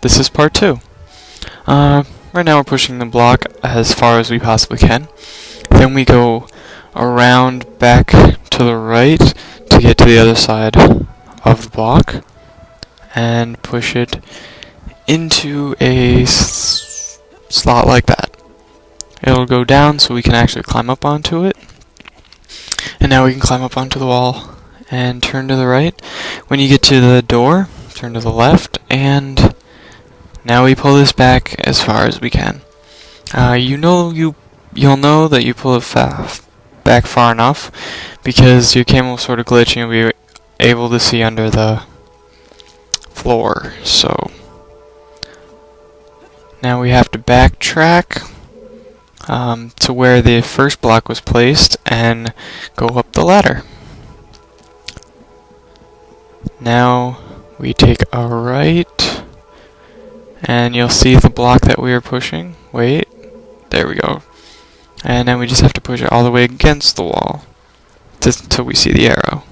this is part 2. Right now we're pushing the block as far as we possibly can. Then we go around back to the right to get to the other side of the block and push it into a slot like that. It'll go down so we can actually climb up onto it. And now we can climb up onto the wall and turn to the right. When you get to the door, turn to the left, and now we pull this back as far as we can. You'll know that you pull it back far enough because your camera will sort of glitch and you'll be able to see under the floor. So now we have to backtrack to where the first block was placed and go up the ladder. Now we take a right and you'll see the block that we are pushing. Wait, there we go. And then we just have to push it all the way against the wall until we see the arrow.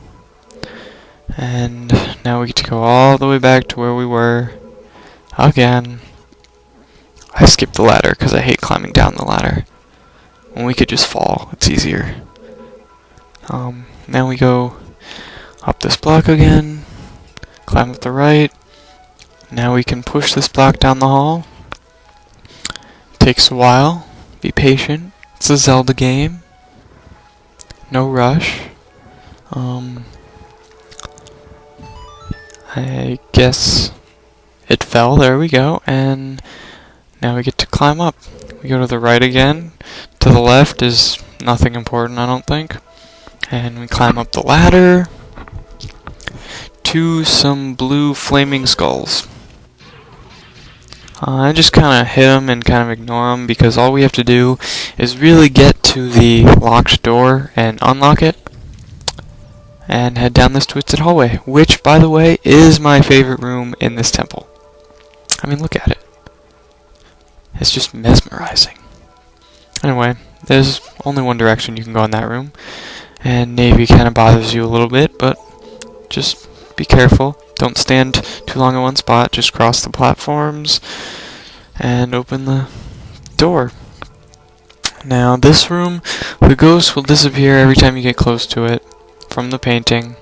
And now we get to go all the way back to where we were again. I skipped the ladder because I hate climbing down the ladder. When we could just fall, it's easier. Now we go up this block again, climb up the right. Now we can push this block down the hall. Takes a while. Be patient. It's a Zelda game. No rush. I guess it fell. There we go. And now we get to climb up. We go to the right again. To the left is nothing important, I don't think. And we climb up the ladder to some blue flaming skulls. I just kind of hit them and kind of ignore them because all we have to do is really get to the locked door and unlock it and head down this twisted hallway, which, by the way, is my favorite room in this temple. I mean, look at it. It's just mesmerizing. Anyway, there's only one direction you can go in that room, and navy kind of bothers you a little bit, but just be careful. Don't stand too long in one spot. Just cross the platforms and open the door. Now, this room, the ghost will disappear every time you get close to it from the painting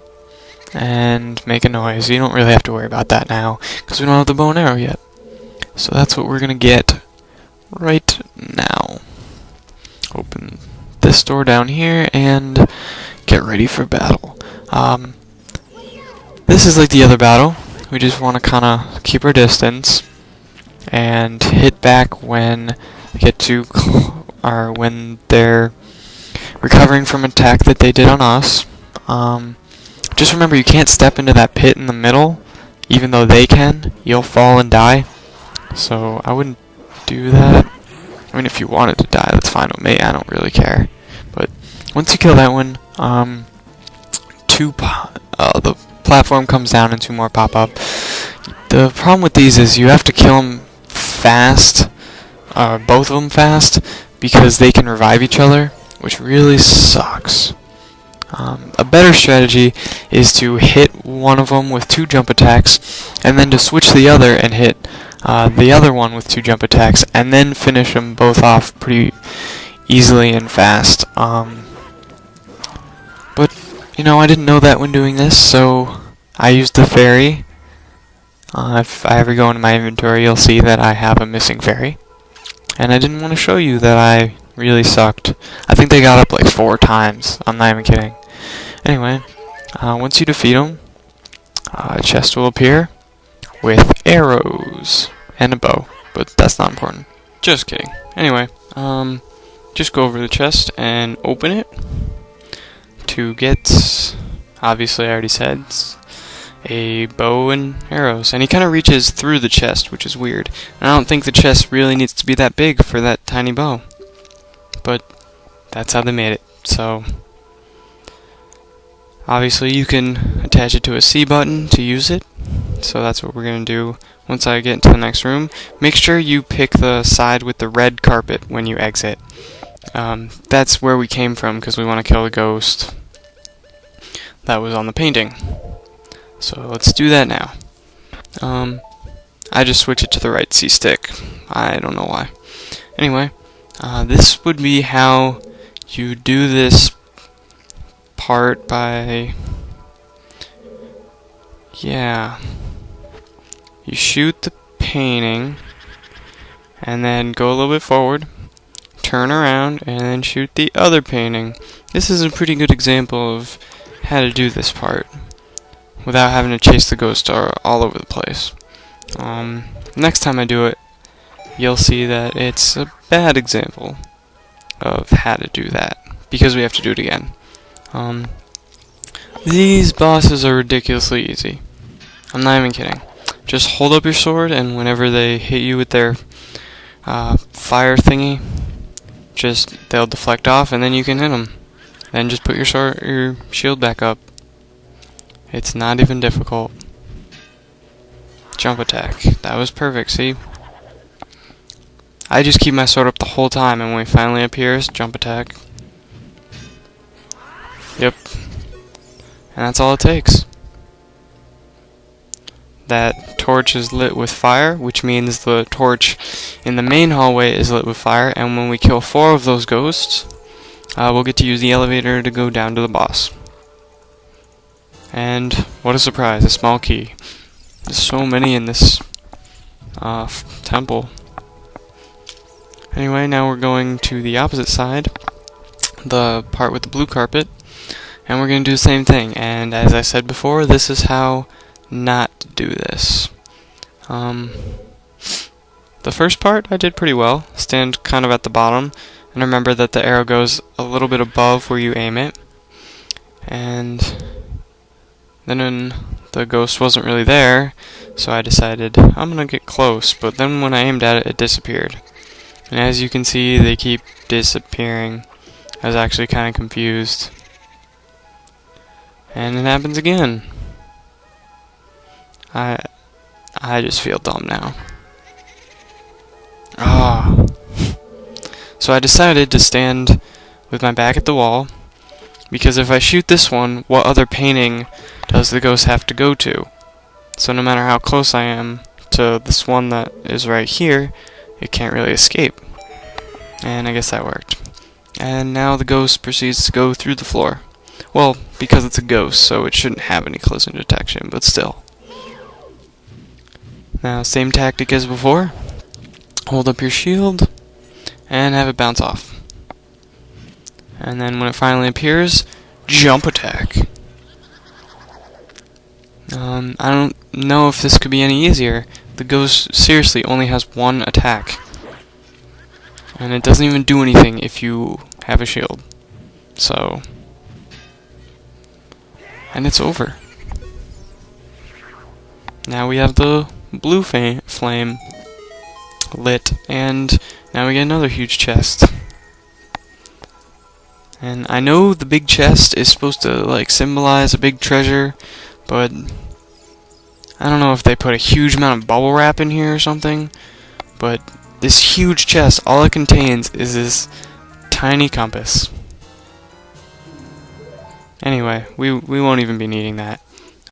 and make a noise. You don't really have to worry about that now because we don't have the bow and arrow yet. So that's what we're going to get right now. Open this door down here and get ready for battle. This is like the other battle. We just want to kind of keep our distance and hit back when we get to, or when they're recovering from an attack that they did on us. Just remember, you can't step into that pit in the middle, even though they can. You'll fall and die. So I wouldn't do that. I mean, if you wanted to die, that's fine with me. I don't really care. But once you kill that one, the platform comes down and 2 more pop up. The problem with these is you have to kill them fast, both of them fast, because they can revive each other, which really sucks. A better strategy is to hit one of them with 2 jump attacks, and then to switch the other and hit the other one with 2 jump attacks, and then finish them both off pretty easily and fast. But you know, I didn't know that when doing this, so I used the fairy. If I ever go into my inventory, you'll see that I have a missing fairy. And I didn't want to show you that I really sucked. I think they got up like 4 times. I'm not even kidding. Anyway, once you defeat them, a chest will appear with arrows and a bow. But that's not important. Just kidding. Anyway, just go over the chest and open it to get, obviously I already said, a bow and arrows. And he kind of reaches through the chest, which is weird. And I don't think the chest really needs to be that big for that tiny bow. But that's how they made it. So obviously you can attach it to a C button to use it. So that's what we're going to do once I get into the next room. Make sure you pick the side with the red carpet when you exit. That's where we came from because we want to kill the ghost that was on the painting. So let's do that now. I just switch it to the right C stick. I don't know why. Anyway, this would be how you do this part by... yeah. You shoot the painting, and then go a little bit forward, turn around, and then shoot the other painting. This is a pretty good example of how to do this part without having to chase the ghost all over the place. Next time I do it, you'll see that it's a bad example of how to do that, because we have to do it again. These bosses are ridiculously easy. I'm not even kidding. Just hold up your sword, and whenever they hit you with their fire thingy, they'll deflect off, and then you can hit them. Then just put your shield back up. It's not even difficult. Jump attack. That was perfect, see? I just keep my sword up the whole time, and when it finally appears, jump attack. Yep. And that's all it takes. That torch is lit with fire, which means the torch in the main hallway is lit with fire, and when we kill 4 of those ghosts, we'll get to use the elevator to go down to the boss. And what a surprise, a small key. There's so many in this temple. Anyway, now we're going to the opposite side, the part with the blue carpet, and we're going to do the same thing. And as I said before, this is how not to do this. The first part I did pretty well. Stand kind of at the bottom, and remember that the arrow goes a little bit above where you aim it. And then when the ghost wasn't really there, so I decided I'm gonna get close, but then when I aimed at it, it disappeared. And as you can see, they keep disappearing. I was actually kind of confused. And it happens again. I just feel dumb now. So I decided to stand with my back at the wall, because if I shoot this one, what other painting does the ghost have to go to? So no matter how close I am to this one that is right here, it can't really escape. And I guess that worked. And now the ghost proceeds to go through the floor. Well, because it's a ghost, so it shouldn't have any collision detection, but still. Now, same tactic as before. Hold up your shield, and have it bounce off. And then when it finally appears, jump attack. I don't know if this could be any easier. The ghost seriously only has one attack. And it doesn't even do anything if you have a shield. So... and it's over. Now we have the blue flame lit, and now we get another huge chest. And I know the big chest is supposed to like symbolize a big treasure, but I don't know if they put a huge amount of bubble wrap in here or something, but this huge chest, all it contains is this tiny compass. Anyway, we won't even be needing that.